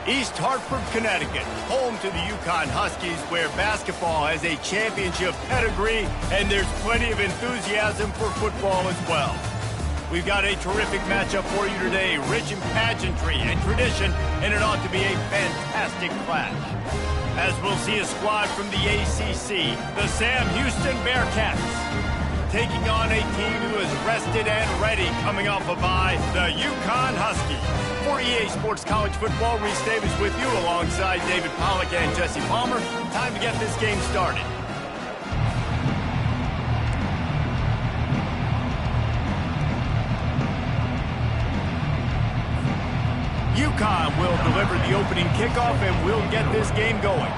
East Hartford, Connecticut, home to the UCONN Huskies, where basketball has a championship pedigree and there's plenty of enthusiasm for football as well. We've got a terrific matchup for you today, rich in pageantry and tradition, and it ought to be a fantastic clash. As we'll see a squad from the ACC, the Sam Houston Bearcats, taking on a team who is rested and ready coming off a bye, the UCONN Huskies. For EA Sports College Football, Reese Davis with you alongside David Pollack and Jesse Palmer. Time to get this game started. UCONN will deliver the opening kickoff and we'll get this game going.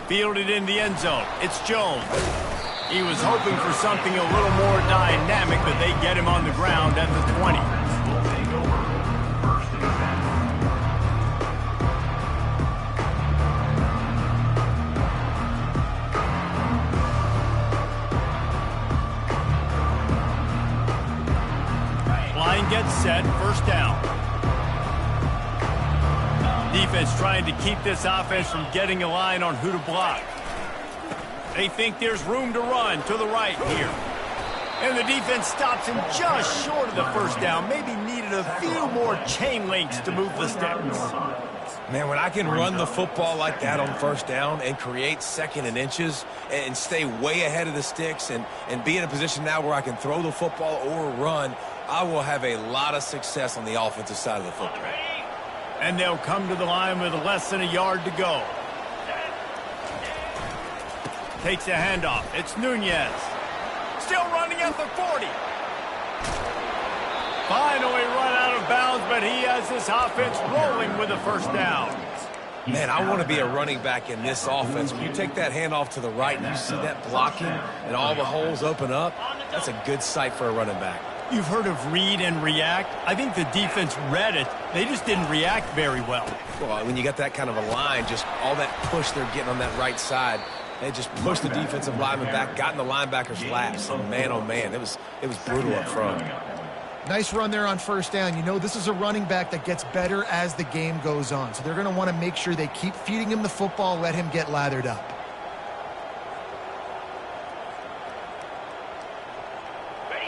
Fielded in the end zone. It's Jones. He was hoping for something a little more dynamic, but they get him on the ground at the 20. Line gets set, first down. Defense trying to keep this offense from getting a line on who to block. They think there's room to run to the right here. And the defense stops him just short of the first down. Maybe needed a few more chain links to move the sticks. Man, when I can run the football like that on first down and create second and inches and stay way ahead of the sticks and be in a position now where I can throw the football or run, I will have a lot of success on the offensive side of the football. And they'll come to the line with less than a yard to go. Takes a handoff. It's Nunez. Still running at the 40. Finally run out of bounds, but he has this offense rolling with a first down. Man, I want to be a running back in this offense. When you take that handoff to the right and you see that blocking and all the holes open up, that's a good sight for a running back. You've heard of read and react. I think the defense read it. They just didn't react very well. Well, when you got that kind of a line, just all that push they're getting on that right side, they just pushed the defensive lineman back, got in the linebacker's laps. And man, oh man, it was brutal up front. Nice run there on first down. You know, this is a running back that gets better as the game goes on. So they're going to want to make sure they keep feeding him the football, let him get lathered up.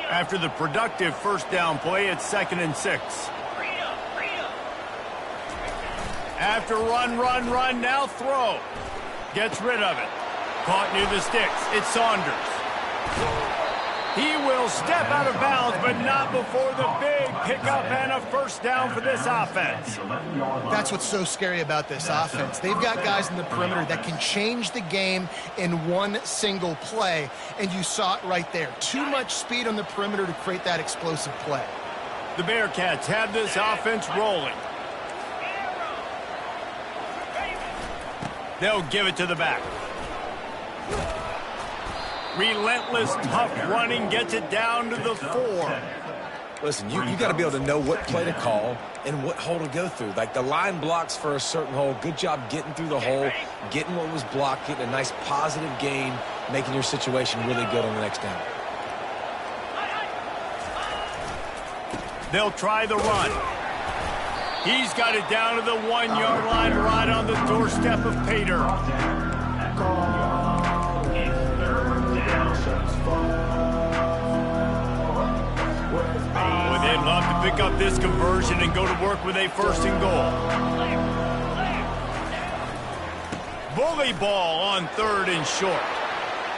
After the productive first down play, it's 2nd and 6. After run, now throw. Gets rid of it. Caught near the sticks. It's Saunders. He will step out of bounds, but not before the big pickup and a first down for this offense. That's what's so scary about this offense. They've got guys in the perimeter that can change the game in one single play, and you saw it right there. Too much speed on the perimeter to create that explosive play. The Bearcats have this offense rolling. They'll give it to the back. Relentless, tough running gets it down to the 4. Listen, you got to be able to know what play to call and what hole to go through. Like the line blocks for a certain hole. Good job getting through the hole, getting what was blocked, getting a nice positive gain, making your situation really good on the next down. They'll try the run. He's got it down to the 1-yard line right on the doorstep of Pater. Well, they'd love to pick up this conversion and go to work with a 1st and goal. Bully ball on 3rd and short.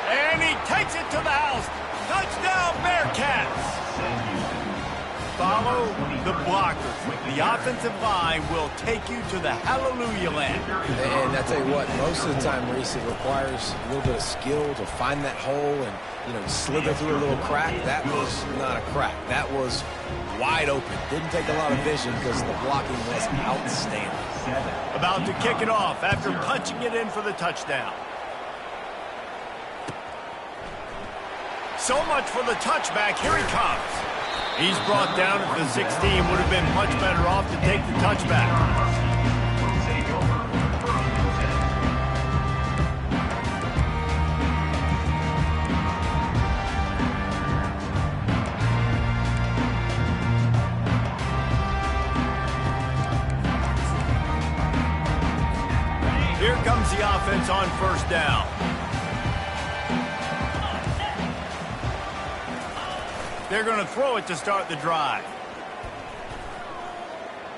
And he takes it to the house. Touchdown, Bearcats. Follow the blockers. The offensive line will take you to the hallelujah land. And I tell you what, most of the time, Reese, it requires a little bit of skill to find that hole and, slither through a little crack. That was not a crack. That was wide open. Didn't take a lot of vision because the blocking was outstanding. About to kick it off after punching it in for the touchdown. So much for the touchback. Here he comes. He's brought down at the 16. Would have been much better off to take the touchback. offense on first down. They're going to throw it to start the drive.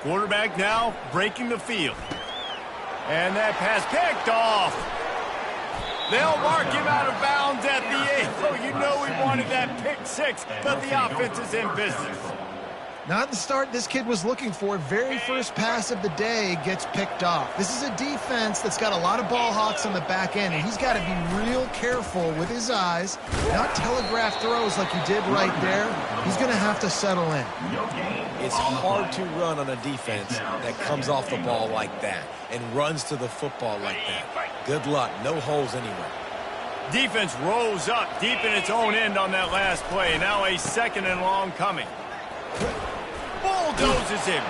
Quarterback now breaking the field. And that pass picked off. They'll mark him out of bounds at the 8. Oh, you know we wanted that pick 6, but the offense is in business. Not the start this kid was looking for. Very first pass of the day gets picked off. This is a defense that's got a lot of ball hawks on the back end, and he's got to be real careful with his eyes, not telegraph throws like he did right there. He's going to have to settle in. It's hard to run on a defense that comes off the ball like that and runs to the football like that. Good luck. No holes anywhere. Defense rolls up deep in its own end on that last play. Now a 2nd and long coming. Bulldozes him.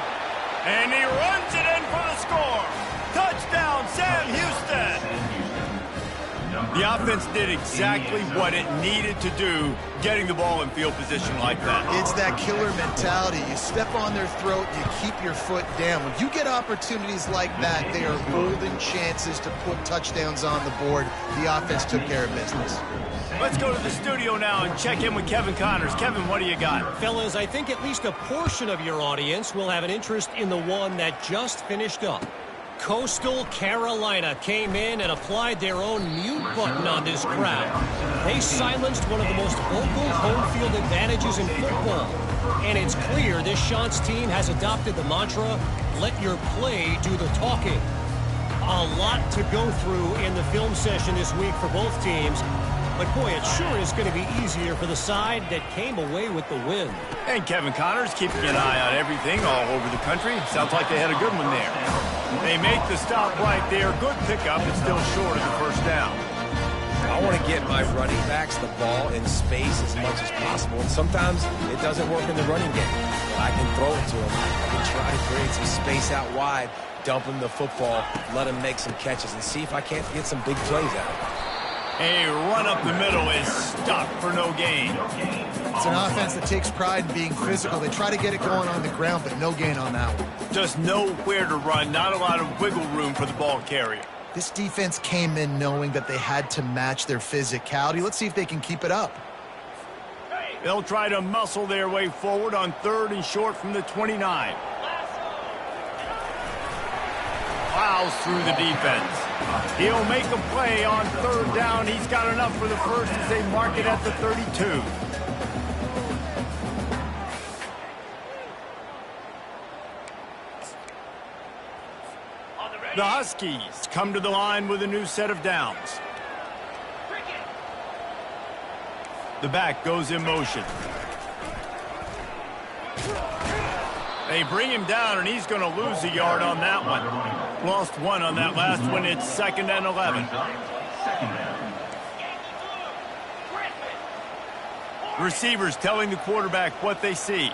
And he runs it in for the score. Touchdown, Sam Houston. The offense did exactly what it needed to do, getting the ball in field position like that. It's that killer mentality. You step on their throat, you keep your foot down. When you get opportunities like that, they are golden chances to put touchdowns on the board. The offense took care of business. Let's go to the studio now and check in with Kevin Connors. Kevin, what do you got? Fellas, I think at least a portion of your audience will have an interest in the one that just finished up. Coastal Carolina came in and applied their own mute button on this crowd. They silenced one of the most vocal home field advantages in football. And it's clear this Shant's team has adopted the mantra, let your play do the talking. A lot to go through in the film session this week for both teams. But, boy, it sure is going to be easier for the side that came away with the win. And Kevin Connors keeping an eye on everything all over the country. Sounds like they had a good one there. They make the stop right there. Good pickup, but still short of the first down. I want to get my running backs the ball in space as much as possible. And sometimes it doesn't work in the running game. But I can throw it to them. I can try to create some space out wide, dump him the football, let him make some catches, and see if I can't get some big plays out of it. A run up the middle is stopped for no gain. It's an offense that takes pride in being physical. They try to get it going on the ground, but no gain on that one. Just nowhere to run, not a lot of wiggle room for the ball carrier. This defense came in knowing that they had to match their physicality. Let's see if they can keep it up. They'll try to muscle their way forward on 3rd and short from the 29. Plows through the defense. He'll make a play on 3rd down. He's got enough for the first as they mark it at the 32. The Huskies come to the line with a new set of downs. The back goes in motion. They bring him down, and he's going to lose a yard on that one. Lost 1 on that last one. It's 2nd and 11. Receivers telling the quarterback what they see.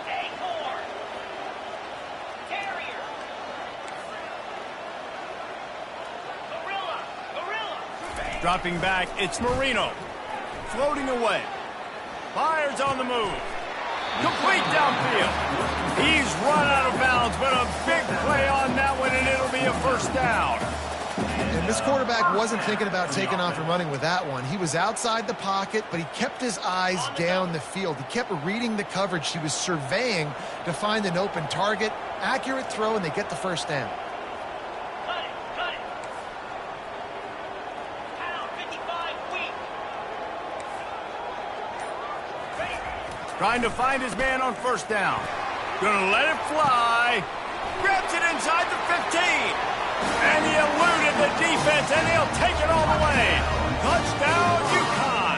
Dropping back, it's Marino. Floating away. Fires on the move. Complete downfield. He's run out of bounds, but a big play on that one, and it'll be a first down. And this quarterback wasn't thinking about taking off and running with that one. He was outside the pocket, but he kept his eyes down the field. He kept reading the coverage. He was surveying to find an open target. Accurate throw, and they get the first down. Trying to find his man on first down. Gonna let it fly. Grabs it inside the 15. And he eluded the defense, and he'll take it all the way. Touchdown, UConn.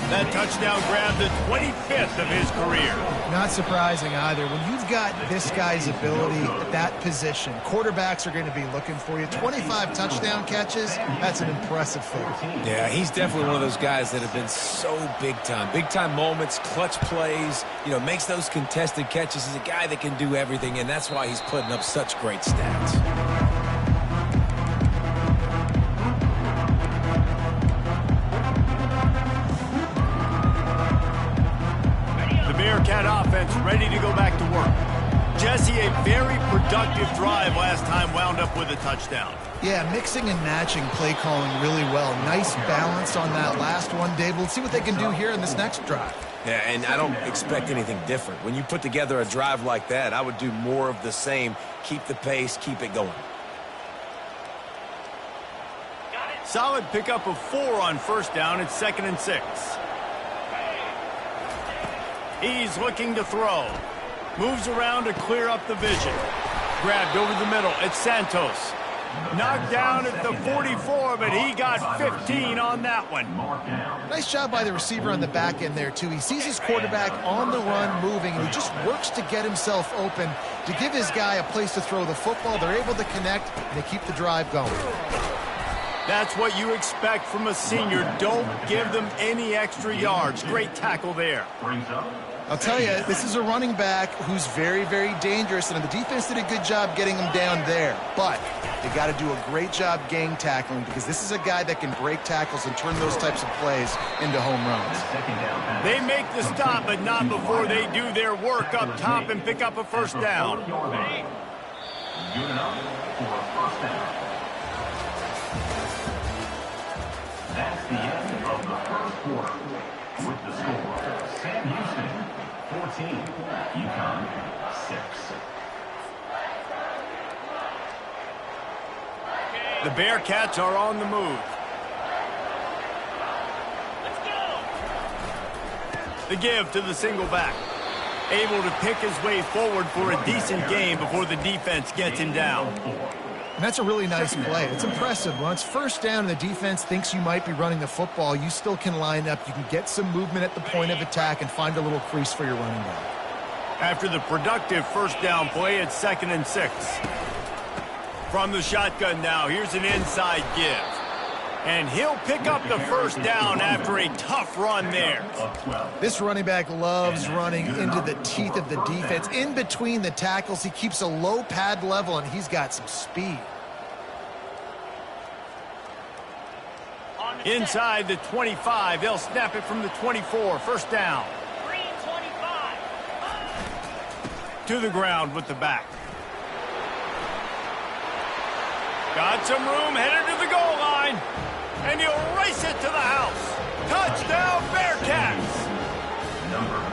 That touchdown grabbed the 25th of his career. Not surprising either. When you've got this guy's ability at that position, quarterbacks are going to be looking for you. 25 touchdown catches, that's an impressive thing. Yeah, he's definitely one of those guys that have been so big time. Big time moments, clutch plays, makes those contested catches. He's a guy that can do everything, and that's why he's putting up such great stats. Bearcat offense ready to go back to work. Jesse, a very productive drive last time wound up with a touchdown. Yeah, mixing and matching play calling really well. Nice balance on that last one, Dave. We'll see what they can do here in this next drive. Yeah, and I don't expect anything different. When you put together a drive like that, I would do more of the same. Keep the pace, keep it going. Solid pickup of 4 on first down. It's 2nd and 6. He's looking to throw. Moves around to clear up the vision. Grabbed over the middle. It's Santos. Knocked down at the 44, but he got 15 on that one. Nice job by the receiver on the back end there, too. He sees his quarterback on the run moving, and he just works to get himself open to give his guy a place to throw the football. They're able to connect, and they keep the drive going. That's what you expect from a senior. Don't give them any extra yards. Great tackle there. I'll tell you, this is a running back who's very, very dangerous, and the defense did a good job getting him down there. But they got to do a great job gang tackling, because this is a guy that can break tackles and turn those types of plays into home runs. They make the stop, but not before they do their work up top and pick up a first down. Good enough for a first down. That's the end of the first quarter. With the score, Sam Houston 14, UConn 6. The Bearcats are on the move. Let's go. The give to the single back. Able to pick his way forward for a decent gain before the defense gets him down. And that's a really nice play. It's impressive. When it's first down and the defense thinks you might be running the football, you still can line up. You can get some movement at the point of attack and find a little crease for your running back. After the productive first down play, it's 2nd and 6. From the shotgun now, here's an inside give. And he'll pick up the first down after a tough run there. This running back loves running into the teeth of the defense. In between the tackles, he keeps a low pad level, and he's got some speed. Inside the 25, they'll snap it from the 24. First down. To the ground with the back. Got some room, headed to the goal line. And he'll race it to the house. Touchdown, Bearcats!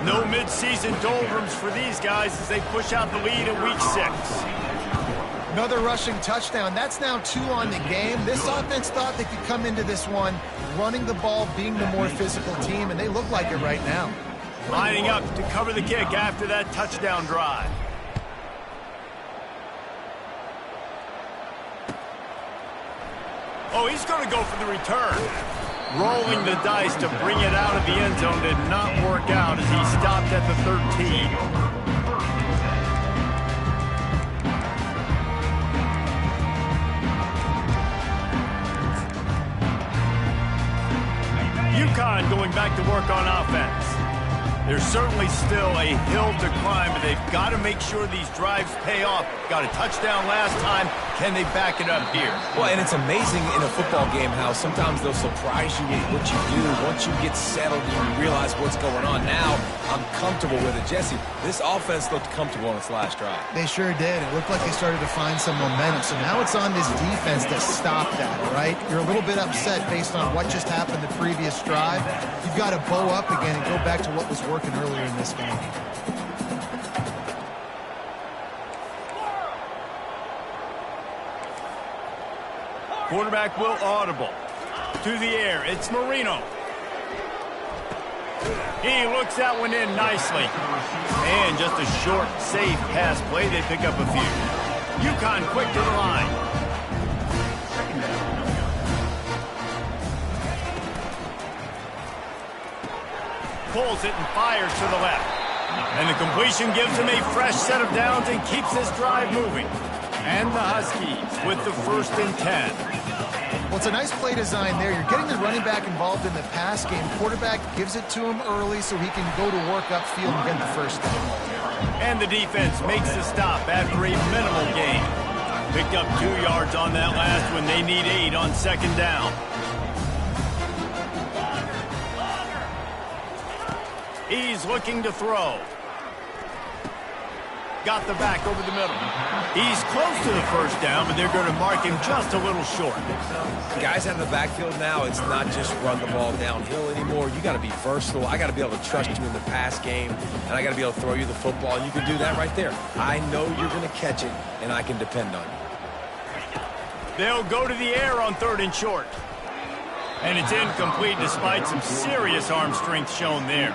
No midseason doldrums for these guys as they push out the lead in Week 6. Another rushing touchdown. That's now 2 on the game. This offense thought they could come into this one running the ball, being the more physical team, and they look like it right now. Lining up to cover the kick after that touchdown drive. Oh, he's going to go for the return. Rolling the dice to bring it out of the end zone did not work out as he stopped at the 13. UConn going back to work on offense. There's certainly still a hill to climb, but they've got to make sure these drives pay off. Got a touchdown last time. Can they back it up here? Well, and it's amazing in a football game how sometimes they'll surprise you with what you do. Once you get settled and you realize what's going on, now I'm comfortable with it. Jesse, this offense looked comfortable on its last drive. They sure did. It looked like they started to find some momentum. So now it's on this defense to stop that, right? You're a little bit upset based on what just happened the previous drive. You've got to bow up again and go back to what was working earlier in this game. Quarterback will audible. To the air, it's Marino. He looks that one in nicely. And just a short, safe pass play. They pick up a few. UConn quick to the line. Pulls it and fires to the left. And the completion gives him a fresh set of downs and keeps this drive moving. And the Huskies with the 1st and 10. Well, it's a nice play design there. You're getting the running back involved in the pass game. Quarterback gives it to him early so he can go to work upfield and get the first down. And the defense makes the stop after a minimal gain. Picked up 2 yards on that last one. They need 8 on 2nd down. He's looking to throw. got the back over the middle. He's close to the first down, but they're going to mark him just a little short. Guys out in the backfield now, it's not just run the ball downhill anymore. You got to be versatile. I got to be able to trust you in the pass game, and I got to be able to throw you the football, and you can do that right there. I know you're going to catch it, and I can depend on you. They'll go to the air on 3rd and short. And it's incomplete despite some serious arm strength shown there.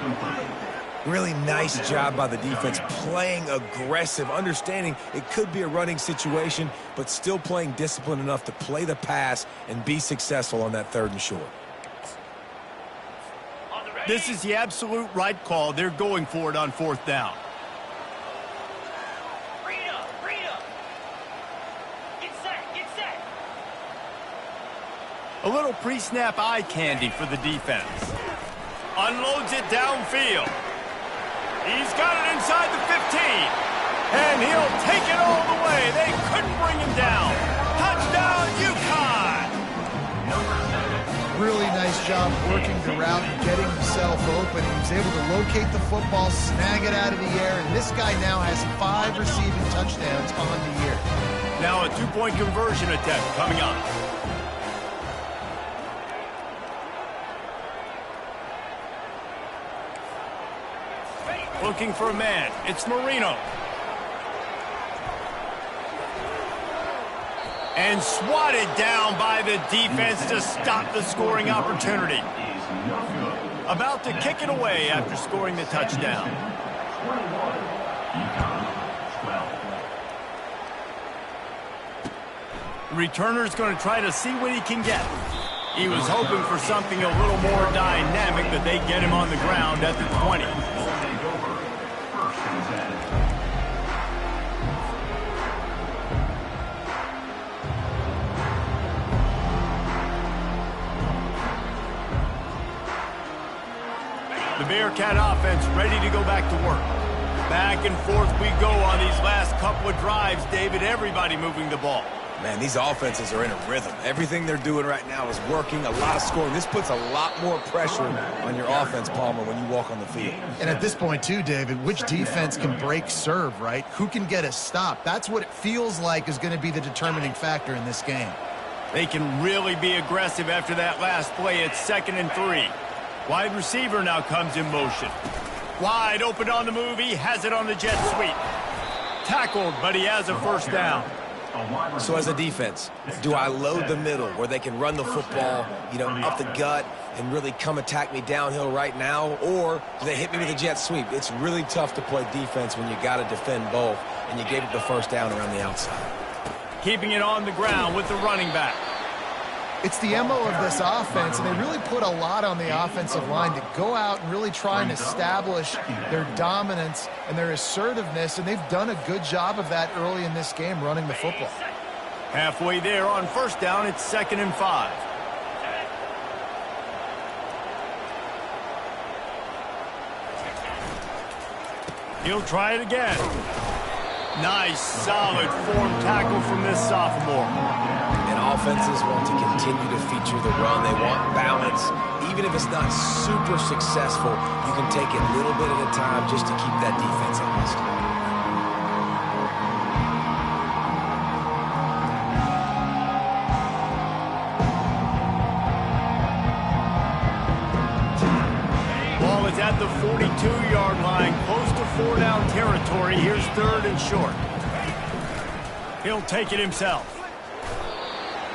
Really nice job by the defense, playing aggressive, understanding it could be a running situation, but still playing disciplined enough to play the pass and be successful on that 3rd and short. This is the absolute right call. They're going for it on 4th down. A little pre-snap eye candy for the defense. Unloads it downfield. He's got it inside the 15. And he'll take it all the way. They couldn't bring him down. Touchdown, UConn! Really nice job working the route and getting himself open. He was able to locate the football, snag it out of the air, and this guy now has 5 receiving touchdowns on the year. Now a 2-point conversion attempt coming up. Looking for a man. It's Marino. And swatted down by the defense to stop the scoring opportunity. About to kick it away after scoring the touchdown. The returner's going to try to see what he can get. He was hoping for something a little more dynamic, but they get him on the ground at the 20. The Bearcat offense ready to go back to work. Back and forth we go on these last couple of drives, David. Everybody moving the ball. Man, these offenses are in a rhythm. Everything they're doing right now is working, a lot of scoring. This puts a lot more pressure on your offense, Palmer, when you walk on the field. And at this point, too, David, which defense can break serve, right? Who can get a stop? That's what it feels like is going to be the determining factor in this game. They can really be aggressive after that last play. It's 2nd and 3. Wide receiver now comes in motion. Wide open on the move. He has it on the jet sweep. Tackled, but he has a first down. So as a defense, do I load the middle where they can run the football, up the gut and really come attack me downhill right now? Or do they hit me with a jet sweep? It's really tough to play defense when you got to defend both, and you gave it the first down around the outside. Keeping it on the ground with the running back. It's the MO of this offense, and they really put a lot on the offensive line to go out and really try and establish their dominance and their assertiveness, and they've done a good job of that early in this game, running the football. Halfway there on first down, it's 2nd and 5. He'll try it again. Nice, solid form tackle from this sophomore. And offenses want to continue to feature the run. They want balance. Even if it's not super successful, you can take it little bit at a time just to keep that defense honest. Ball is at the 42-yard line, close to 4-down territory. Here's 3rd and short. He'll take it himself.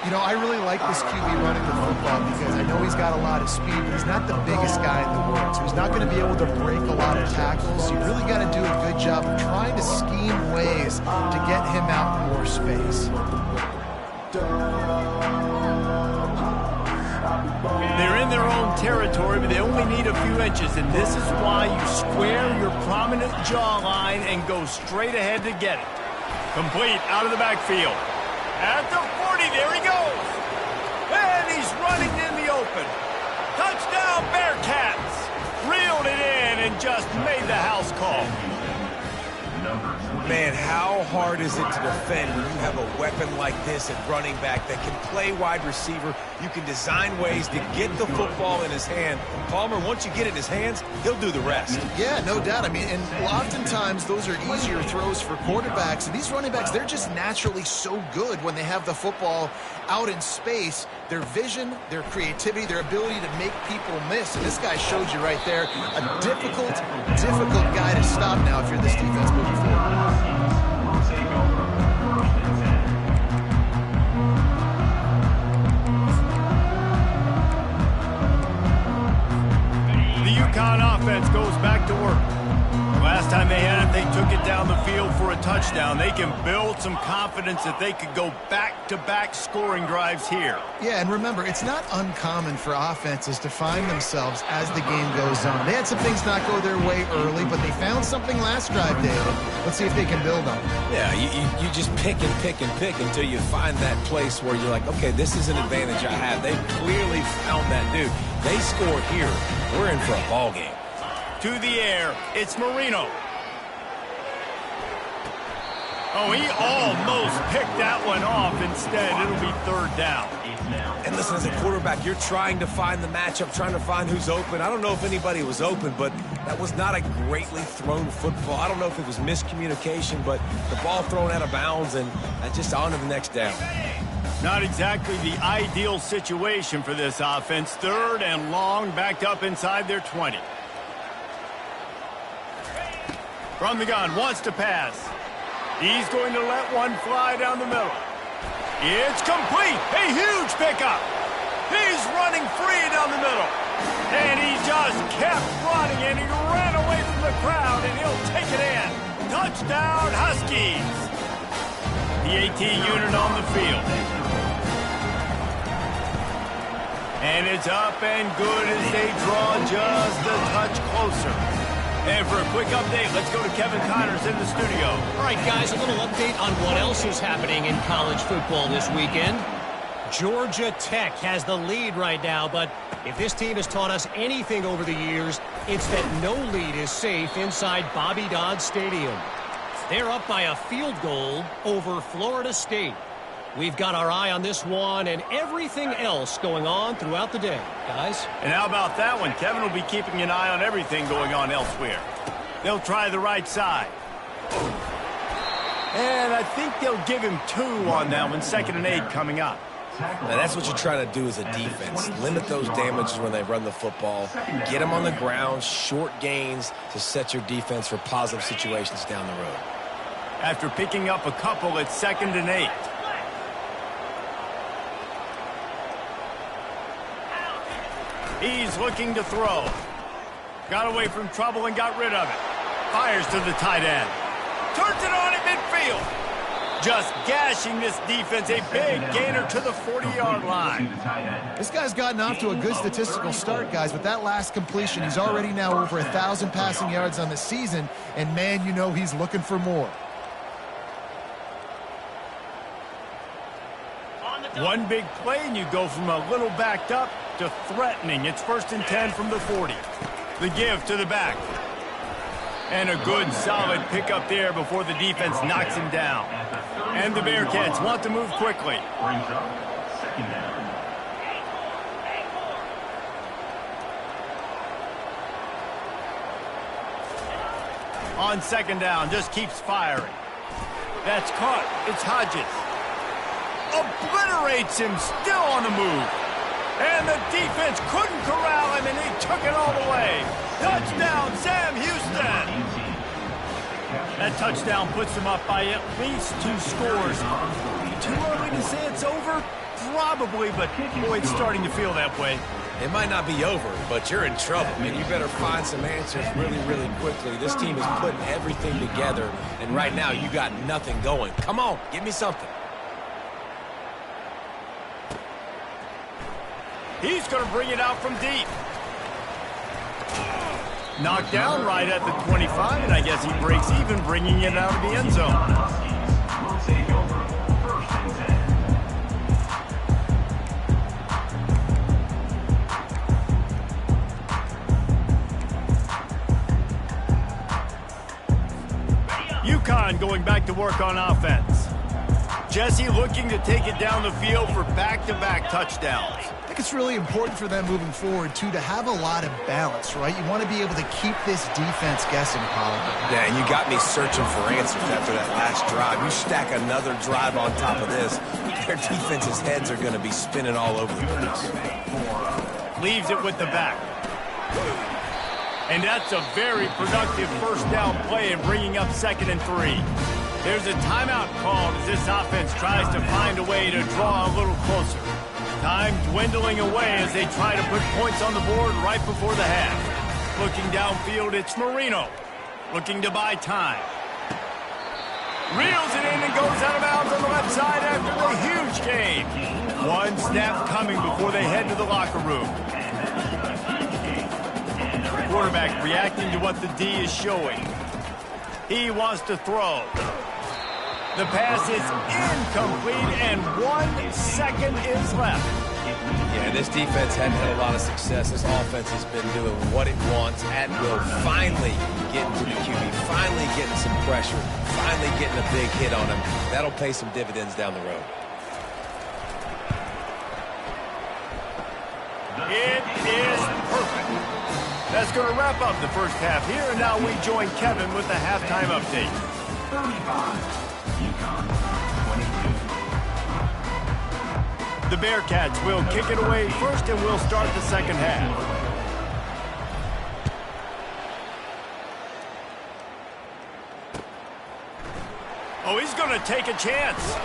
I really like this QB running the football because I know he's got a lot of speed, but he's not the biggest guy in the world, so he's not going to be able to break a lot of tackles. You really got to do a good job of trying to scheme ways to get him out in more space. They're in their own territory, but they only need a few inches, and this is why you square your prominent jawline and go straight ahead to get it. Complete out of the backfield. At the 40, there he goes. And he's running in the open. Touchdown, Bearcats. Reeled it in and just made the house call. Man, how hard is it to defend when you have a weapon like this at running back that can play wide receiver? You can design ways to get the football in his hand. Palmer, once you get it in his hands, he'll do the rest. Yeah, no doubt. I mean, and oftentimes those are easier throws for quarterbacks. And these running backs, they're just naturally so good when they have the football out in space. Their vision, their creativity, their ability to make people miss. And this guy showed you right there, a difficult guy to stop now if you're this defense moving forward. The UConn offense goes back to work. Last time they had it, they took it down the field for a touchdown. They can build some confidence that they could go back-to-back scoring drives here. Yeah, and remember, it's not uncommon for offenses to find themselves as the game goes on. They had some things not go their way early, but they found something last drive, David. Let's see if they can build on it. Yeah, you just pick and pick and pick until you find that place where you're like, okay, this is an advantage I have. They clearly found that dude. They score here. We're in for a ball game. To the air, it's Marino. Oh, he almost picked that one off. Instead, it'll be third down. And listen, as a quarterback, you're trying to find the matchup, trying to find who's open. I don't know if anybody was open, but that was not a greatly thrown football. I don't know if it was miscommunication, but the ball thrown out of bounds and just on to the next down. Not exactly the ideal situation for this offense. Third and long, backed up inside their 20. From the gun, wants to pass. He's going to let one fly down the middle. It's complete. A huge pickup. He's running free down the middle. And he just kept running, and he ran away from the crowd, and he'll take it in. Touchdown, Huskies. The AT unit on the field. And it's up and good as they draw just a touch closer. And for a quick update, let's go to Kevin Connors in the studio. All right, guys, a little update on what else is happening in college football this weekend. Georgia Tech has the lead right now, but if this team has taught us anything over the years, it's that no lead is safe inside Bobby Dodd Stadium. They're up by a field goal over Florida State. We've got our eye on this one and everything else going on throughout the day, guys. And how about that one? Kevin will be keeping an eye on everything going on elsewhere. They'll try the right side. And I think they'll give him 2 on that one. 2nd and 8 coming up. Now, that's what you're trying to do as a defense. Limit those damages when they run the football. Get them on the ground, short gains to set your defense for positive situations down the road. After picking up a couple, it's 2nd and 8. He's looking to throw. Got away from trouble and got rid of it. Fires to the tight end. Turns it on at midfield. Just gashing this defense. A big gainer to the 40-yard line. This guy's gotten off to a good statistical start, guys. With that last completion, he's already now over 1,000 passing yards on the season. And, man, you know he's looking for more. One big play, and you go from a little backed up to threatening. It's 1st and 10 from the 40. The give to the back. And a good, solid pickup there before the defense knocks him down. And the Bearcats want to move quickly. On 2nd down, just keeps firing. That's caught. It's Hodges. Obliterates him, still on the move. And the defense couldn't corral him, and he took it all the way. Touchdown, Sam Houston. That touchdown puts them up by at least 2 scores. Too early to say it's over? Probably, but boy, it's starting to feel that way. It might not be over, but you're in trouble, and you better find some answers really, really quickly. This team is putting everything together, and right now you got nothing going. Come on, give me something. He's going to bring it out from deep. Knocked down right at the 25, and I guess he breaks even, bringing it out of the end zone. UConn going back to work on offense. Jesse looking to take it down the field for back-to-back touchdowns. I think it's really important for them moving forward, too, to have a lot of balance, right? You want to be able to keep this defense guessing, Colin. Yeah, and you got me searching for answers after that last drive. You stack another drive on top of this, their defense's heads are going to be spinning all over the place. Leaves it with the back. And that's a very productive first down play in bringing up 2nd and 3. There's a timeout called as this offense tries to find a way to draw a little closer. Time dwindling away as they try to put points on the board right before the half. Looking downfield, it's Marino. Looking to buy time. Reels it in and goes out of bounds on the left side after the huge gain. One snap coming before they head to the locker room. Quarterback reacting to what the D is showing. He wants to throw. The pass is incomplete, and 1 second is left. Yeah, this defense hadn't had a lot of success. This offense has been doing what it wants at will. Finally getting to the QB, finally getting some pressure, finally getting a big hit on him. That'll pay some dividends down the road. It is perfect. That's going to wrap up the first half here, and now we join Kevin with the halftime update. 35. UConn, 22. The Bearcats will kick it away first, and we'll start the second half. Oh, he's going to take a chance.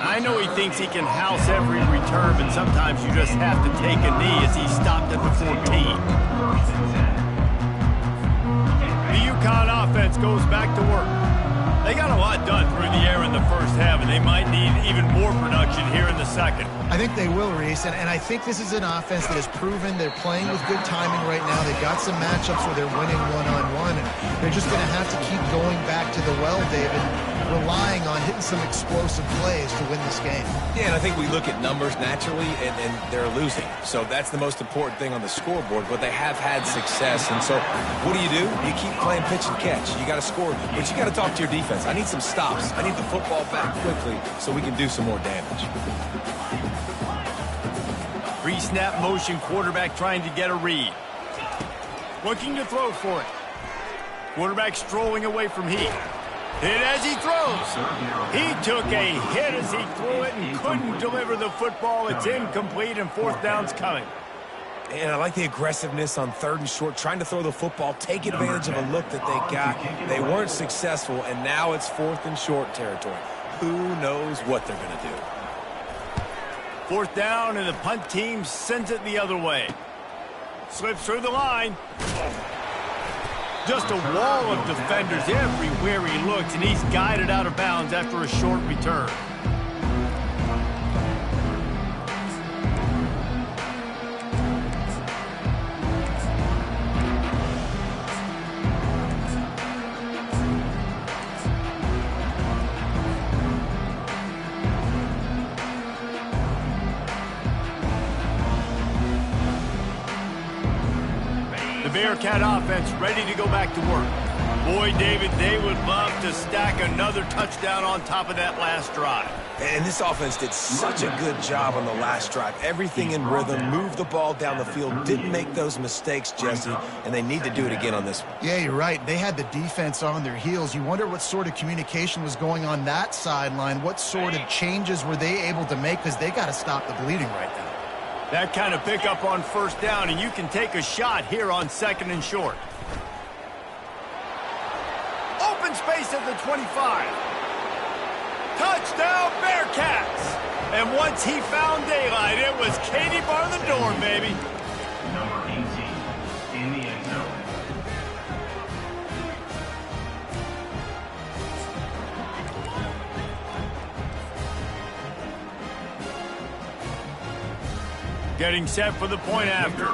I know he thinks he can house every return, but sometimes you just have to take a knee as he stopped at the 14. The UConn offense goes back to work. They got a lot done through the air in the first half, and they might need even more production here in the second. I think they will, Reese, and I think this is an offense that has proven they're playing with good timing right now. They've got some matchups where they're winning one-on-one, and they're just going to have to keep going back to the well, David, relying on hitting some explosive plays to win this game. Yeah, and I think we look at numbers naturally, and they're losing. So that's the most important thing on the scoreboard, but they have had success. And so what do? You keep playing pitch and catch. You got to score, but you got to talk to your defense. I need some stops. I need the football back quickly so we can do some more damage. Pre-snap motion, quarterback trying to get a read. Looking to throw for it. Quarterback strolling away from Heat. Hit as he throws. He took a hit as he threw it and couldn't deliver the football. It's incomplete, and 4th down's coming. And I like the aggressiveness on 3rd and short, trying to throw the football, take advantage of a look that they got. They weren't successful, and now it's 4th and short territory. Who knows what they're going to do? 4th down, and the punt team sends it the other way. Slips through the line. Just a wall of defenders everywhere he looks, and he's guided out of bounds after a short return. The Bearcat offense ready to go back to work. Boy, David, they would love to stack another touchdown on top of that last drive. And this offense did such a good job on the last drive. Everything in rhythm, moved the ball down the field, didn't make those mistakes, Jesse, and they need to do it again on this one. Yeah, you're right. They had the defense on their heels. You wonder what sort of communication was going on that sideline. What sort of changes were they able to make, because they got to stop the bleeding right now. That kind of pickup on 1st down, and you can take a shot here on 2nd and short. Open space at the 25. Touchdown, Bearcats! And once he found daylight, it was Katie bar the door, baby. Number 18 in the end zone. Getting set for the point after.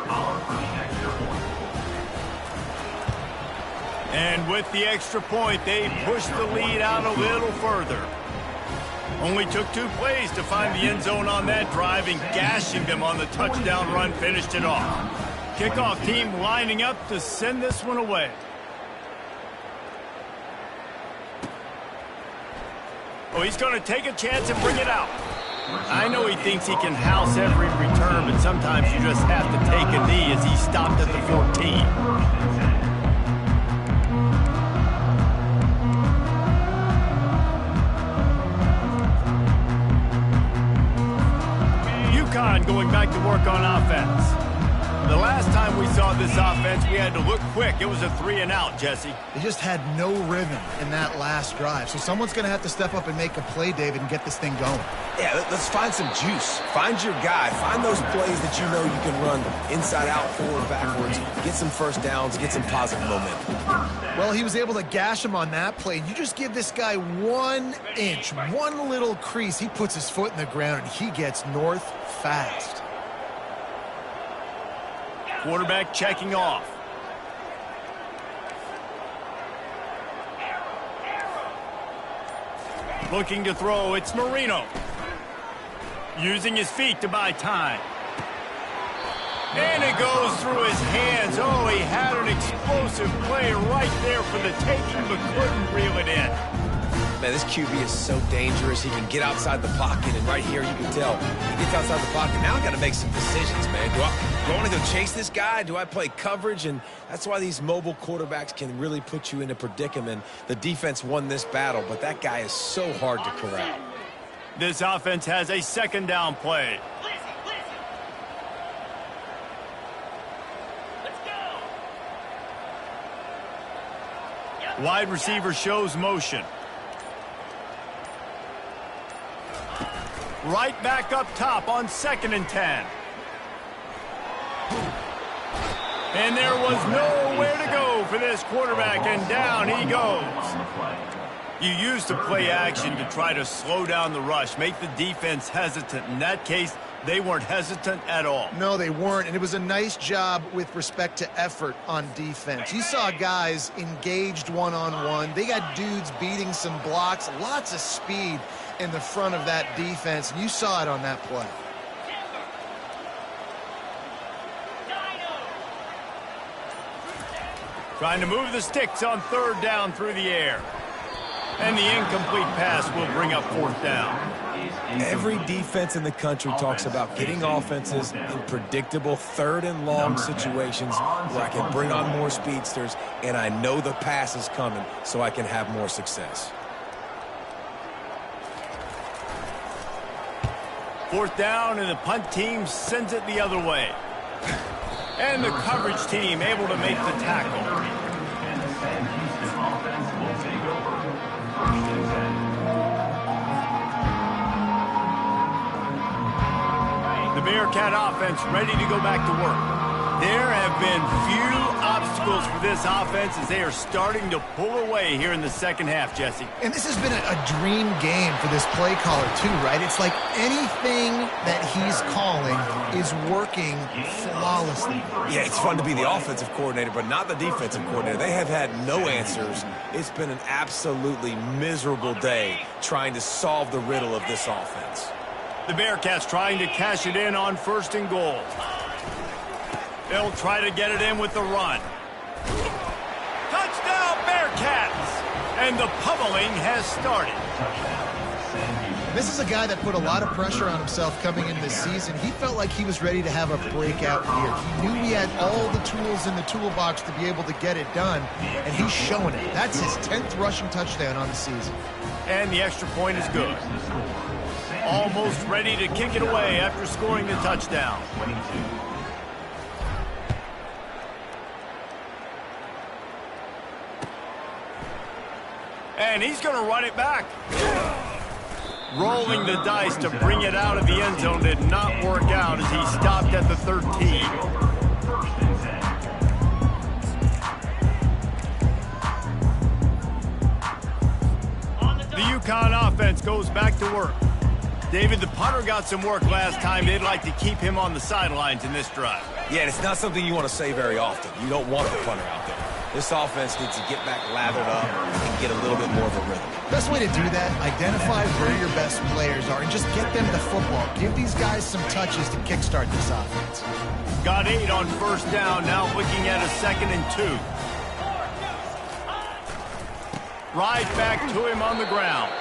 And with the extra point, they push the lead out a little further. Only took 2 plays to find the end zone on that drive, and gashing them on the touchdown run finished it off. Kickoff team lining up to send this one away. Oh, he's going to take a chance and bring it out. I know he thinks he can house every return, but sometimes you just have to take a knee as he stopped at the 14. UConn going back to work on offense. The last time we saw this offense, we had to look quick. It was a 3-and-out, Jesse. They just had no rhythm in that last drive. So someone's going to have to step up and make a play, David, and get this thing going. Yeah, let's find some juice. Find your guy. Find those plays that you know you can run inside out, forward, backwards. Get some first downs. Get some positive momentum. Well, he was able to gash him on that play. You just give this guy 1 inch, one little crease. He puts his foot in the ground, and he gets north fast. Quarterback checking off. Looking to throw, it's Marino. Using his feet to buy time. And it goes through his hands. Oh, he had an explosive play right there for the taking, but couldn't reel it in. Man, this QB is so dangerous. He can get outside the pocket, and right here you can tell he gets outside the pocket. Now I got to make some decisions, man. Do I want to go chase this guy? Do I play coverage? And that's why these mobile quarterbacks can really put you in a predicament. The defense won this battle, but that guy is so hard to corral. This offense has a second down play. Wide receiver shows motion. Right back up top on 2nd and 10. And there was nowhere to go for this quarterback, and down he goes. You used to play action to try to slow down the rush, make the defense hesitant. In that case, they weren't hesitant at all. No, they weren't, and it was a nice job with respect to effort on defense. You saw guys engaged one-on-one. They got dudes beating some blocks, lots of speed in the front of that defense, and you saw it on that play. Trying to move the sticks on 3rd down through the air. And the incomplete pass will bring up 4th down. Every defense in the country talks about getting offenses in predictable 3rd and long situations where I can bring on more speedsters and I know the pass is coming so I can have more success. 4th down, and the punt team sends it the other way. And the coverage team able to make the tackle. The Bearcat offense ready to go back to work. There have been few obstacles for this offense as they are starting to pull away here in the second half, Jesse. And this has been a dream game for this play caller too, right? It's like anything that he's calling is working flawlessly. Yeah, it's fun to be the offensive coordinator, but not the defensive coordinator. They have had no answers. It's been an absolutely miserable day trying to solve the riddle of this offense. The Bearcats trying to cash it in on 1st and goal. They'll try to get it in with the run. Touchdown, Bearcats! And the pummeling has started. This is a guy that put a lot of pressure on himself coming into this season. He felt like he was ready to have a breakout year. He knew he had all the tools in the toolbox to be able to get it done, and he's showing it. That's his 10th rushing touchdown on the season. And the extra point is good. Almost ready to kick it away after scoring the touchdown. And he's going to run it back. Rolling the dice to bring it out of the end zone did not work out as he stopped at the 13. The UConn offense goes back to work. David, the punter got some work last time. They'd like to keep him on the sidelines in this drive. Yeah, and it's not something you want to say very often. You don't want the punter out there. This offense needs to get back lathered up and get a little bit more of a rhythm. Best way to do that, identify where your best players are and just get them the football. Give these guys some touches to kickstart this offense. Got 8 on 1st down, now looking at a 2nd and 2. Right back to him on the ground.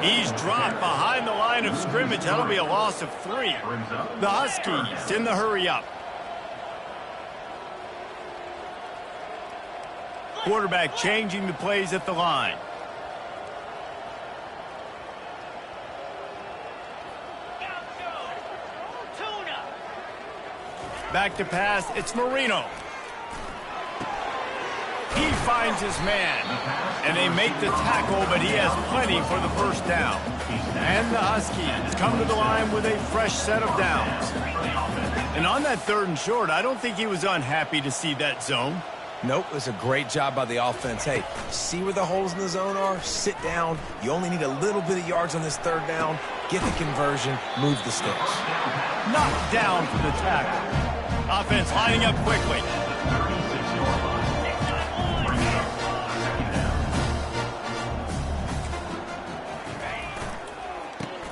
He's dropped behind the line of scrimmage. That'll be a loss of 3. The Huskies in the hurry-up. Quarterback changing the plays at the line. Back to pass, it's Marino. He finds his man, and they make the tackle, but he has plenty for the first down. And the Huskies come to the line with a fresh set of downs. And on that 3rd and short, I don't think he was unhappy to see that zone. Nope, it was a great job by the offense. Hey, see where the holes in the zone are? Sit down. You only need a little bit of yards on this 3rd down. Get the conversion, move the sticks. Knocked down for the tackle. Offense lining up quickly.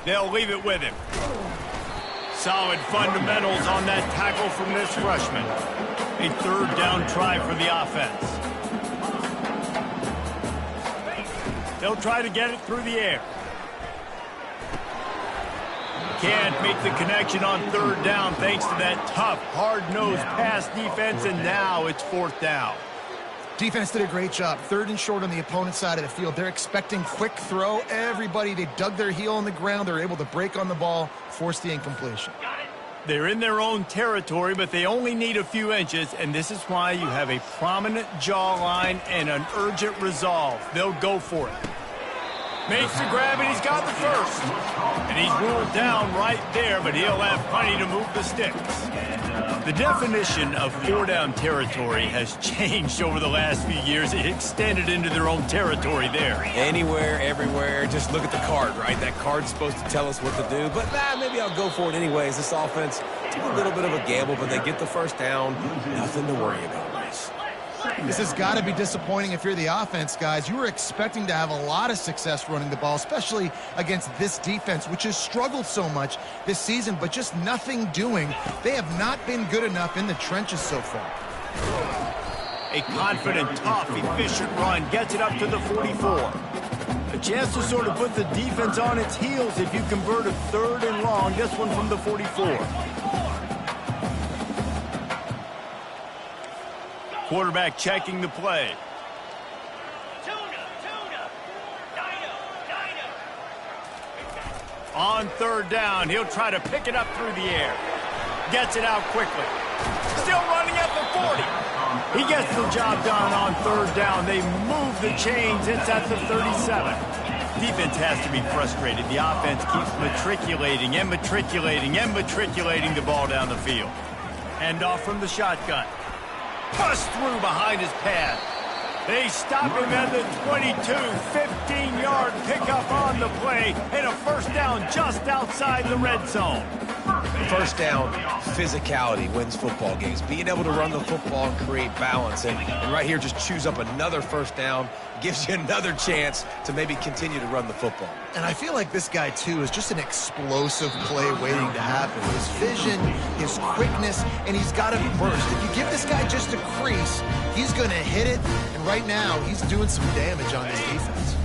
They'll leave it with him. Solid fundamentals on that tackle from this freshman. A 3rd down try for the offense. They'll try to get it through the air. Can't make the connection on 3rd down thanks to that tough, hard-nosed pass defense, and now it's 4th down. Defense did a great job. 3rd and short on the opponent's side of the field. They're expecting quick throw. Everybody, they dug their heel on the ground. They're able to break on the ball, force the incompletion. They're in their own territory, but they only need a few inches, and this is why you have a prominent jawline and an urgent resolve. They'll go for it. Makes the grab, and he's got the first. And he's ruled down right there, but he'll have plenty to move the sticks. The definition of 4-down territory has changed over the last few years. It extended into their own territory there. Anywhere, everywhere, just look at the card, right? That card's supposed to tell us what to do, but maybe I'll go for it anyways. This offense took a little bit of a gamble, but they get the first down. Nothing to worry about. This has got to be disappointing if you're the offense, guys. You were expecting to have a lot of success running the ball, especially against this defense, which has struggled so much this season, but just nothing doing. They have not been good enough in the trenches so far. A confident, tough, efficient run gets it up to the 44. A chance to sort of put the defense on its heels if you convert a 3rd and long. This one from the 44. Quarterback checking the play. On 3rd down, he'll try to pick it up through the air. Gets it out quickly. Still running at the 40. He gets the job done on 3rd down. They move the chains. It's at the 37. Defense has to be frustrated. The offense keeps matriculating and matriculating and matriculating the ball down the field. Hand off from the shotgun. Bust through behind his pad. They stop him at the 22, 15-yard pickup on the play, and a 1st down just outside the red zone. 1st down, physicality wins football games. Being able to run the football and create balance. And right here, just choose up another 1st down, gives you another chance to maybe continue to run the football. And I feel like this guy, too, is just an explosive play waiting to happen. His vision, his quickness, and he's got to burst. If you give this guy just a crease, he's going to hit it. And right now, he's doing some damage on this defense.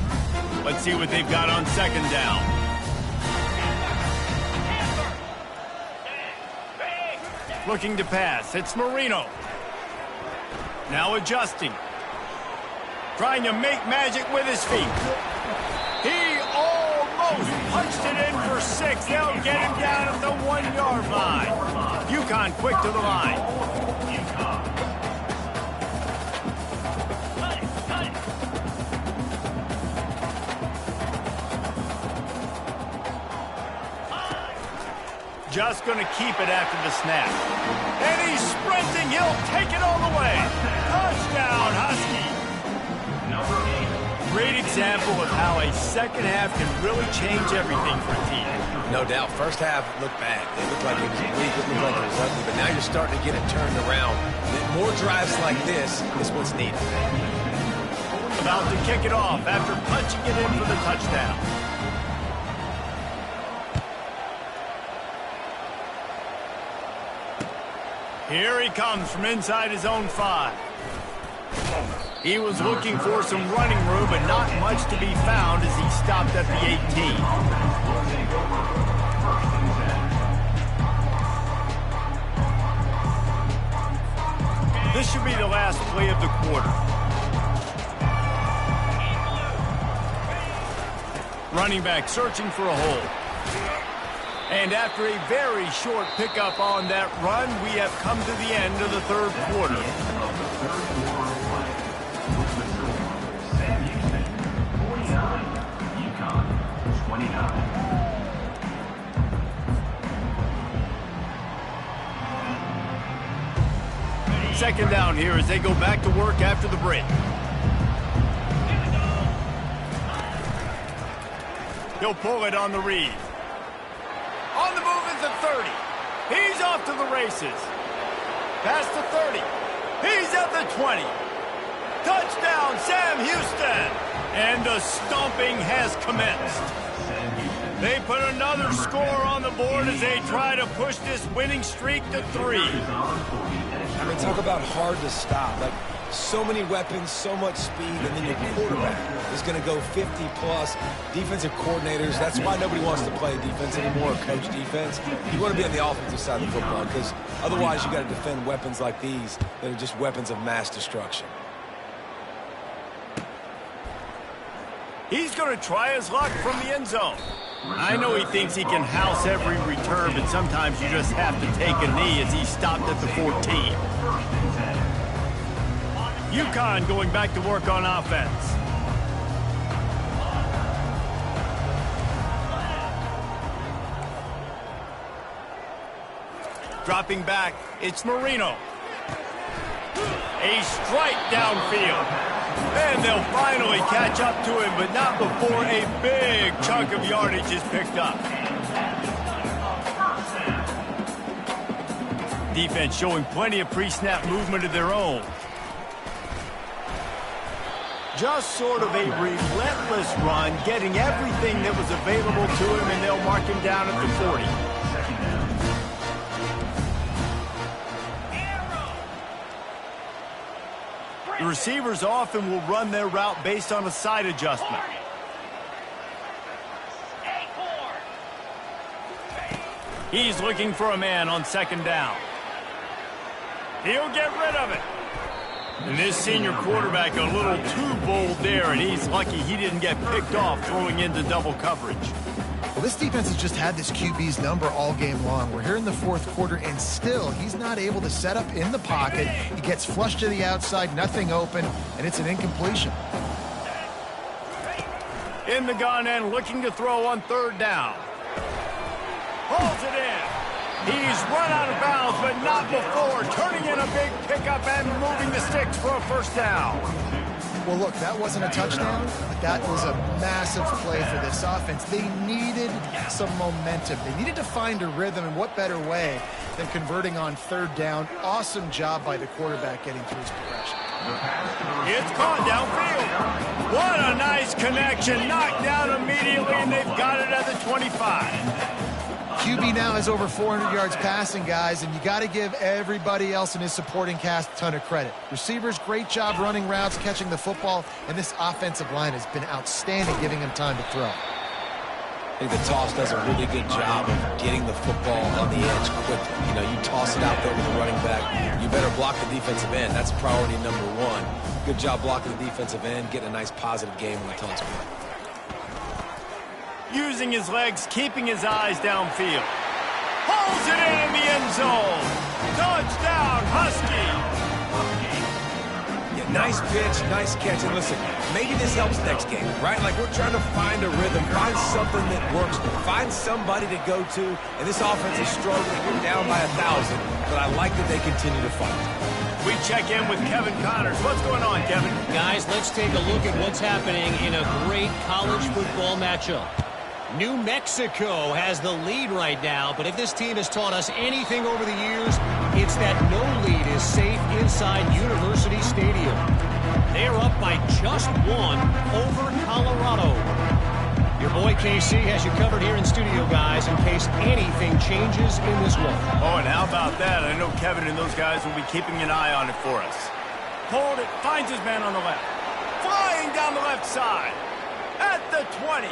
Let's see what they've got on 2nd down. Looking to pass. It's Marino. Now adjusting. Trying to make magic with his feet. He almost punched it in for 6. They'll get him down at the 1-yard line. UConn quick to the line. Just going to keep it after the snap. And he's sprinting. He'll take it all the way. Touchdown, Husky. Great example of how a 2nd half can really change everything for a team. No doubt. 1st half looked bad. It looked like it was weak. It looked like it was ugly. But now you're starting to get it turned around. More drives like this is what's needed. About to kick it off after punching it in for the touchdown. Here he comes from inside his own 5. He was looking for some running room, but not much to be found as he stopped at the 18. This should be the last play of the quarter. Running back searching for a hole. And after a very short pickup on that run, we have come to the end of the third quarter. Sam Houston, 49. UConn, 29. Second down here as they go back to work after the break. He'll pull it on the read. On the move is the 30. He's off to the races. Past the 30. He's at the 20. Touchdown, Sam Houston. And the stomping has commenced. They put another score on the board as they try to push this winning streak to 3. I mean, talk about hard to stop. Like, so many weapons, so much speed, and then your quarterback is going to go 50-plus. Defensive coordinators, that's why nobody wants to play defense anymore or coach defense. You want to be on the offensive side of the football because otherwise you got to defend weapons like these that are just weapons of mass destruction. He's going to try his luck from the end zone. I know he thinks he can house every return, but sometimes you just have to take a knee as he stopped at the 14. UConn going back to work on offense. Dropping back, it's Marino. A strike downfield. And they'll finally catch up to him, but not before a big chunk of yardage is picked up. Defense showing plenty of pre-snap movement of their own. Just sort of a relentless run, getting everything that was available to him, and they'll mark him down at the 40. The receivers often will run their route based on a side adjustment. He's looking for a man on second down. He'll get rid of it. And this senior quarterback a little too bold there, and he's lucky he didn't get picked off throwing into double coverage. Well, this defense has just had this QB's number all game long. We're here in the fourth quarter, and still he's not able to set up in the pocket. He gets flushed to the outside, nothing open, and it's an incompletion. In the gun and looking to throw on third down. Holds it in. He's run out of bounds, but not before turning in a big pickup and moving the sticks for a first down. Well, look, that wasn't a touchdown, but that was a massive play for this offense. They needed some momentum. They needed to find a rhythm, and what better way than converting on third down. Awesome job by the quarterback getting through his progression. It's caught downfield. What a nice connection. Knocked down immediately, and they've got it at the 25. QB now has over 400 yards passing, guys, and you got to give everybody else in his supporting cast a ton of credit. Receivers, great job running routes, catching the football, and this offensive line has been outstanding, giving him time to throw. I think the toss does a really good job of getting the football on the edge quickly. You know, you toss it out there with the running back, you better block the defensive end. That's priority number one. Good job blocking the defensive end, getting a nice positive game on the toss play. Using his legs, keeping his eyes downfield. Holds it in the end zone. Touchdown, Husky. Yeah, nice pitch, nice catch. And listen, maybe this helps next game, right? Like we're trying to find a rhythm, find something that works, find somebody to go to. And this offense is struggling. You're down by 1,000, but I like that they continue to fight. We check in with Kevin Connors. What's going on, Kevin? Guys, let's take a look at what's happening in a great college football matchup. New Mexico has the lead right now, but if this team has taught us anything over the years, it's that no lead is safe inside University Stadium. They're up by just one over Colorado. Your boy KC has you covered here in studio, guys, in case anything changes in this one. Oh, and how about that? I know Kevin and those guys will be keeping an eye on it for us. Hold it, finds his man on the left. Flying down the left side. At the 20.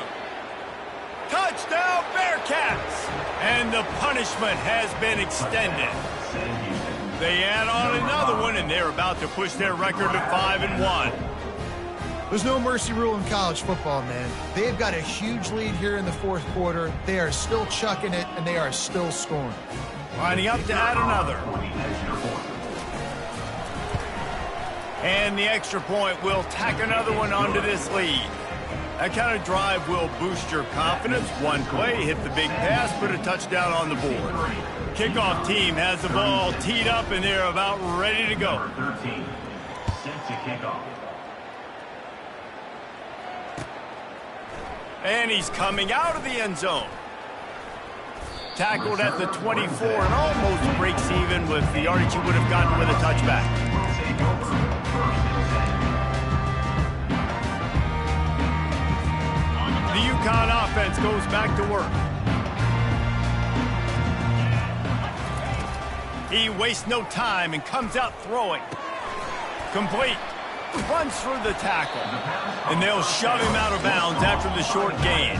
Touchdown, Bearcats! And the punishment has been extended. They add on another one, and they're about to push their record to 5-1. There's no mercy rule in college football, man. They've got a huge lead here in the fourth quarter. They are still chucking it, and they are still scoring. Lining up to add another. And the extra point will tack another one onto this lead. That kind of drive will boost your confidence. One play, hit the big pass, put a touchdown on the board. Kickoff team has the ball teed up, and they're about ready to go. 13, set to kickoff. And he's coming out of the end zone. Tackled at the 24 and almost breaks even with the yardage he would have gotten with a touchback. The UConn offense goes back to work. He wastes no time and comes out throwing. Complete. Runs through the tackle. And they'll shove him out of bounds after the short gain.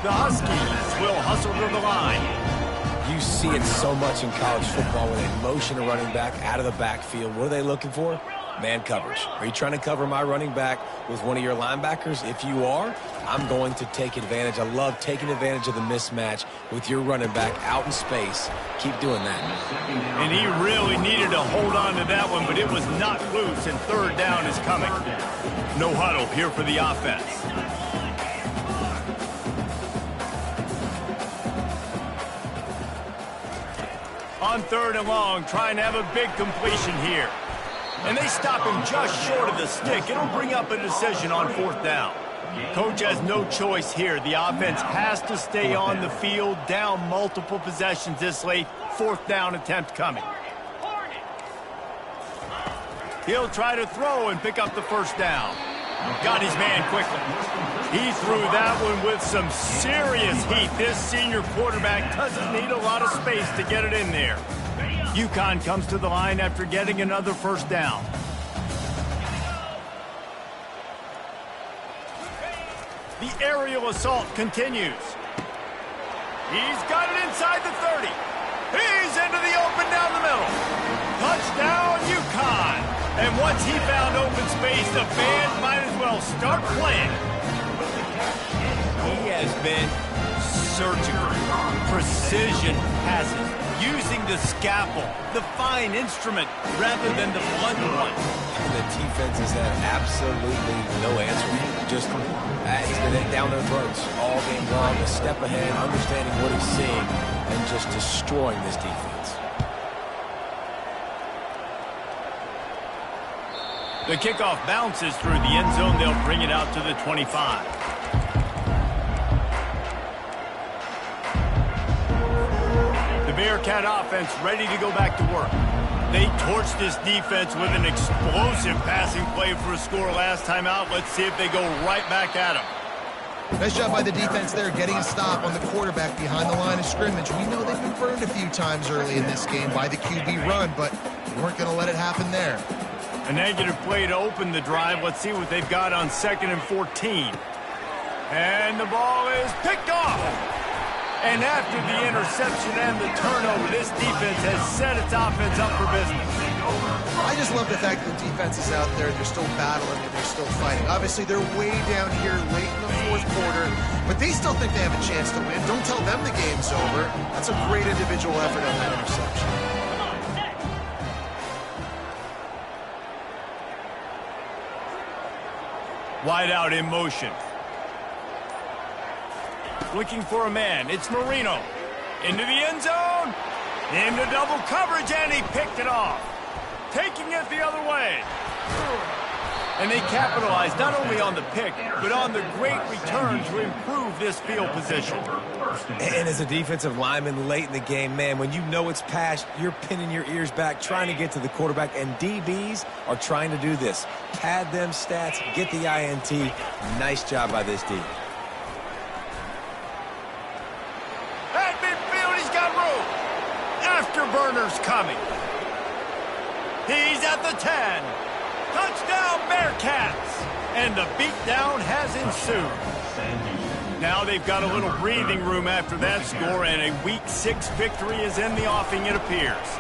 The Huskies will hustle to the line. You see it so much in college football when they motion a running back out of the backfield. What are they looking for? Man coverage. Are you trying to cover my running back with one of your linebackers? If you are, I'm going to take advantage. I love taking advantage of the mismatch with your running back out in space. Keep doing that. And he really needed to hold on to that one, but it was not loose, and third down is coming. No huddle here for the offense. On third and long, trying to have a big completion here. And they stop him just short of the stick. It'll bring up a decision on fourth down. Coach has no choice here. The offense has to stay on the field, down multiple possessions this late. Fourth down attempt coming. He'll try to throw and pick up the first down. Got his man quickly. He threw that one with some serious heat. This senior quarterback doesn't need a lot of space to get it in there. UConn comes to the line after getting another first down. The aerial assault continues. He's got it inside the 30. He's into the open down the middle. Touchdown, UConn. And once he found open space, the band might as well start playing. He has been surgical. Precision passes. Using the scalpel, the fine instrument, rather than the blunt one. The defense has had absolutely no answer. Just he's been down their throats all game long, a step ahead, understanding what he's seeing, and just destroying this defense. The kickoff bounces through the end zone. They'll bring it out to the 25. The Bearcat offense ready to go back to work. They torched this defense with an explosive passing play for a score last time out. Let's see if they go right back at him. Nice job by the defense there, getting a stop on the quarterback behind the line of scrimmage. We know they've been burned a few times early in this game by the QB run, but we weren't going to let it happen there. A negative play to open the drive. Let's see what they've got on 2nd and 14. And the ball is picked off. And after the interception and the turnover, this defense has set its offense up for business. I just love the fact that the defense is out there. They're still battling and they're still fighting. Obviously, they're way down here late in the fourth quarter, but they still think they have a chance to win. Don't tell them the game's over. That's a great individual effort on that interception. Wide out in motion. Looking for a man. It's Marino. Into the end zone. Into double coverage, and he picked it off. Taking it the other way. And they capitalized not only on the pick, but on the great return to improve this field position. And as a defensive lineman late in the game, man, when you know it's past, you're pinning your ears back, trying to get to the quarterback, and DBs are trying to do this. Pad them stats, get the INT. Nice job by this D. At midfield, he's got room. Afterburners coming. He's at the 10. Touchdown, Bearcats! And the beatdown has ensued. Now they've got a little breathing room after that score, and a Week 6 victory is in the offing, it appears.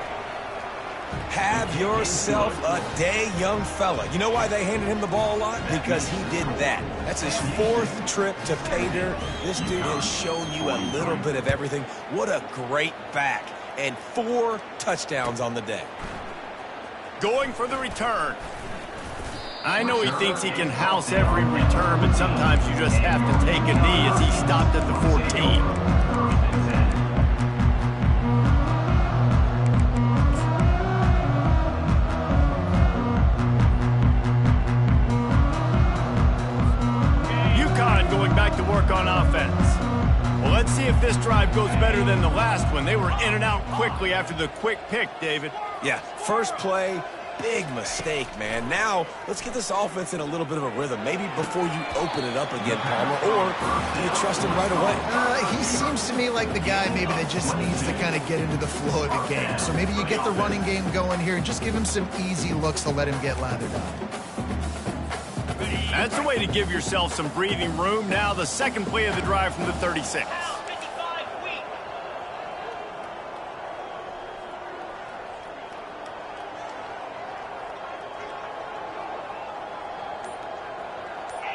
Have yourself a day, young fella. You know why they handed him the ball a lot? Because he did that. That's his 4th trip to pay dirt. This dude has shown you a little bit of everything. What a great back. And 4 touchdowns on the day. Going for the return. I know he thinks he can house every return, but sometimes you just have to take a knee as he stopped at the 14. UConn going back to work on offense. Well, let's see if this drive goes better than the last one. They were in and out quickly after the quick pick, David. Yeah, first play, big mistake, man. Now, let's get this offense in a little bit of a rhythm. Maybe before you open it up again, Palmer, or do you trust him right away? He seems to me like the guy maybe that just needs to kind of get into the flow of the game. So maybe you get the running game going here and just give him some easy looks to let him get lathered up. That's a way to give yourself some breathing room. Now the second play of the drive from the 36.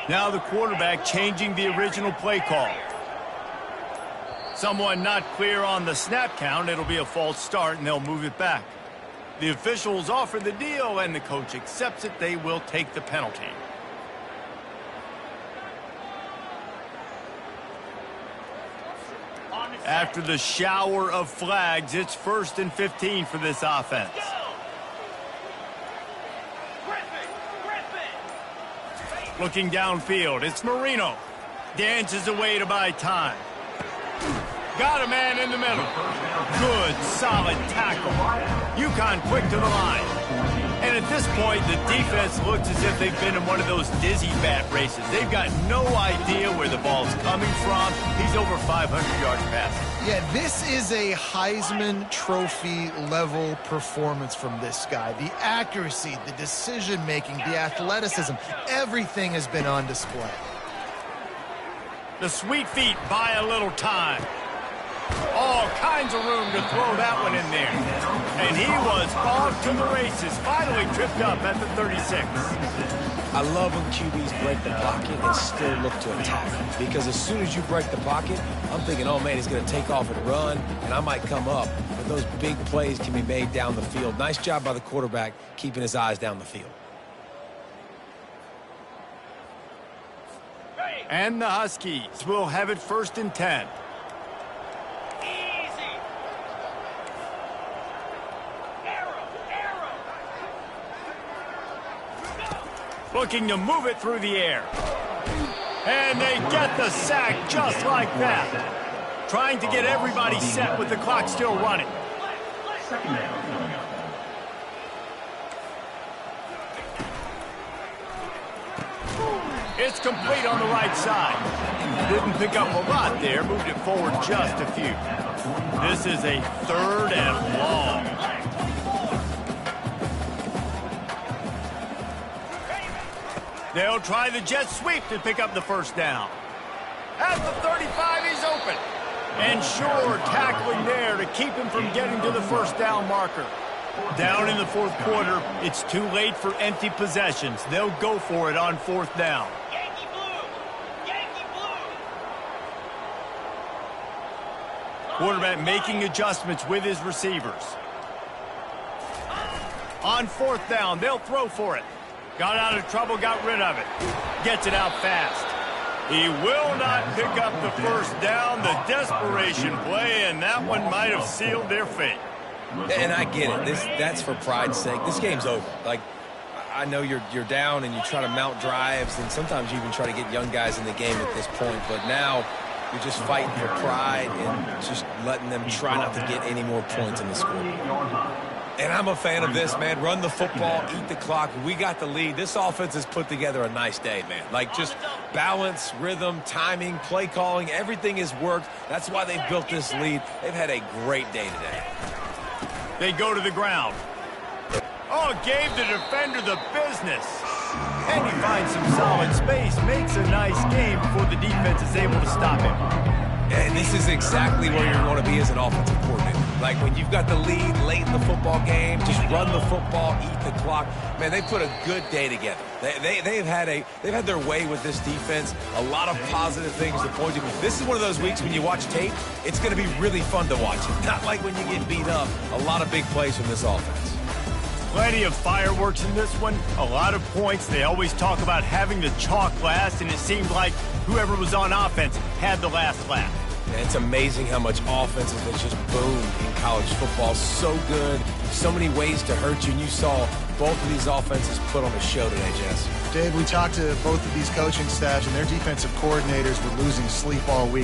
Now the quarterback changing the original play call. Someone not clear on the snap count. It'll be a false start, and they'll move it back. The officials offer the deal, and the coach accepts it. They will take the penalty. After the shower of flags, it's 1st and 15 for this offense. Looking downfield, it's Marino. Dances away to buy time. Got a man in the middle. Good, solid tackle. UConn quick to the line. And at this point, the defense looks as if they've been in one of those dizzy bat races. They've got no idea where the ball's coming from. He's over 500 yards passing. Yeah, this is a Heisman Trophy level performance from this guy. The accuracy, the decision-making, the athleticism, everything has been on display. The sweet feet buy a little time. All kinds of room to throw that one in there. And he was off to the races, finally tripped up at the 36. I love when QBs break the pocket and still look to attack. Because as soon as you break the pocket, I'm thinking, oh man, he's going to take off and run, and I might come up. But those big plays can be made down the field. Nice job by the quarterback keeping his eyes down the field. And the Huskies will have it 1st and 10. Looking to move it through the air. And they get the sack just like that. Trying to get everybody set with the clock still running. It's complete on the right side. Didn't pick up a lot there, moved it forward just a few. This is a 3rd and long. They'll try the jet sweep to pick up the 1st down. At the 35, he's open. And sure, tackling there to keep him from getting to the 1st down marker. Down in the 4th quarter, it's too late for empty possessions. They'll go for it on 4th down. Yankee blue! Yankee blue! Quarterback making adjustments with his receivers. On 4th down, they'll throw for it. Got out of trouble, got rid of it. Gets it out fast. He will not pick up the 1st down. The desperation play, and that one might have sealed their fate. And I get it. That's for pride's sake. This game's over. Like, I know you're down and you try to mount drives, and sometimes you even try to get young guys in the game at this point. But now you're just fighting for pride and just letting them try not to get any more points in the score. And I'm a fan of this, man. Run the football, eat the clock. We got the lead. This offense has put together a nice day, man. Like, just balance, rhythm, timing, play calling, everything has worked. That's why they've built this lead. They've had a great day today. They go to the ground. Oh, gave the defender the business. And he finds some solid space, makes a nice game before the defense is able to stop him. And this is exactly where you're going to be as an offensive coordinator. Like when you've got the lead late in the football game, just run the football, eat the clock. Man, they put a good day together. They've had their way with this defense. A lot of positive things to point to. This is one of those weeks when you watch tape, it's going to be really fun to watch it. Not like when you get beat up. A lot of big plays from this offense. Plenty of fireworks in this one, a lot of points. They always talk about having the chalk last, and it seemed like whoever was on offense had the last laugh. And it's amazing how much offense has just boomed in college football. So good, so many ways to hurt you, and you saw both of these offenses put on a show today, Jess. Dave, we talked to both of these coaching staffs, and their defensive coordinators were losing sleep all week.